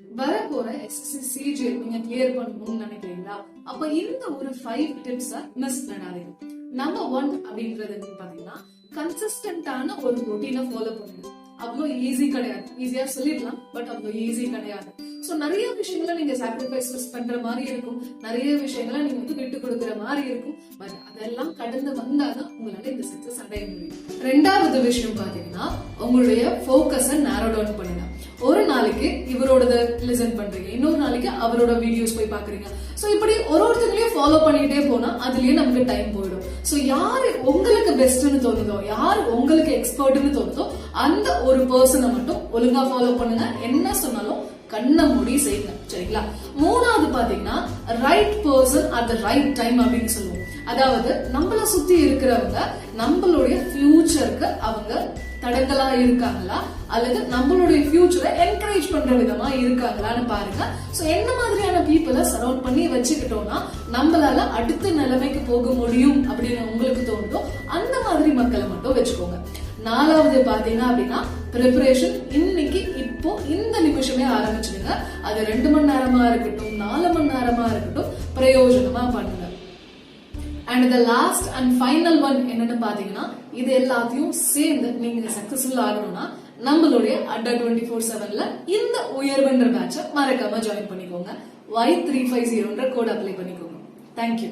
வரப்போற SSC CGL நீங்க clear பண்ணணும்னு நினைக்கிறீங்களா? அப்ப இந்த ஒரு 5 டிப்ஸ் மிஸ் பண்ணாதீங்க. நம்பர் 1 அப்படின்றது பாத்தீங்கன்னா கன்சிஸ்டன்டான ஒரு ரொட்டீனை ஃபாலோ பண்ணுங்க. அவ்வளோ ஈஸி கிடையாது. ஈஸியா சொல்லிடலாம், பட் அவ்வளோ ஈஸி கிடையாது. சோ நிறைய விஷயங்களை நீங்க சாக்ரிஃபைஸ் பண்ற மாதிரி இருக்கும், நிறைய விஷயங்களை நீங்க விட்டு கொடுக்குற மாதிரி இருக்கும். பட் அதெல்லாம் கடந்து வந்தாதான் உங்களால இந்த சக்சஸ் அடைய முடியும். ரெண்டாவது விஷயம் பாத்தீங்கன்னா உங்களுடைய போக்கஸை நேரோ டவுன் பண்ணுங்க. ஒரு நாளைக்கு இவரோட லிசன் பண்றீங்க, இன்னொரு நாளைக்கு அவரோட வீடியோஸ் போய் பாக்குறீங்க. சோ இப்படி ஒருத்தங்களையும் ஃபாலோ பண்ணிட்டே போனா அதுலயே நமக்கு டைம் போயிடும். சோ யாரு உங்களுக்கு பெஸ்ட்னு தோணுதோ, யாரு உங்களுக்கு எக்ஸ்பர்ட்னு தோணுதோ அந்த ஒரு பர்சனை மட்டும் ஒழுங்கா ஃபாலோ பண்ணுங்க. என்ன சொன்னாலும் கண்ண மூடி செய்யுங்க, சரிங்களா? மூணாவது பாத்தீங்கன்னா right person at the right time அப்படின்னு சொல்லுவோம். அதாவது நம்மள சுத்தி இருக்கிறவங்க நம்மளுடைய ஃபியூச்சருக்கு அவங்க தடங்களா இருக்காங்களா அல்லது நம்மளுடைய ஃபியூச்சரை என்கரேஜ் பண்ற விதமா இருக்காங்களான்னு பாருங்க. சோ என்ன மாதிரியான பீப்புளை சரௌண்ட் பண்ணி வச்சுக்கிட்டோம்னா நம்மளால அடுத்த நிலைமைக்கு போக முடியும் அப்படின்னு உங்களுக்கு தோணுதோ அந்த மாதிரி மக்களை மட்டும் வச்சுக்கோங்க. நாலாவது பாத்தீங்கன்னா அப்படின்னா ப்ரிப்பரேஷன். இன்னைக்கு இப்போ இந்த நிமிஷமே ஆரம்பிச்சிடுங்க. அது 2 மணி நேரமா இருக்கட்டும், 4 மணி நேரமா இருக்கட்டும், பிரயோஜனமா பண்ணுங்க. And the last and final one என்னன்னு பாத்தீங்கன்னா இது எல்லாத்தையும் சேர்ந்து நீங்க சக்சஸ்ஃபுல் ஆகணும்னா நம்மளுடைய அட்டா 24/7ல இந்த உயர்வுன்ற பேட்சை மறக்காம ஜாயின் பண்ணிக்கோங்க. Y350 கோட் அப்ளை பண்ணிக்கோங்க. தேங்க்யூ.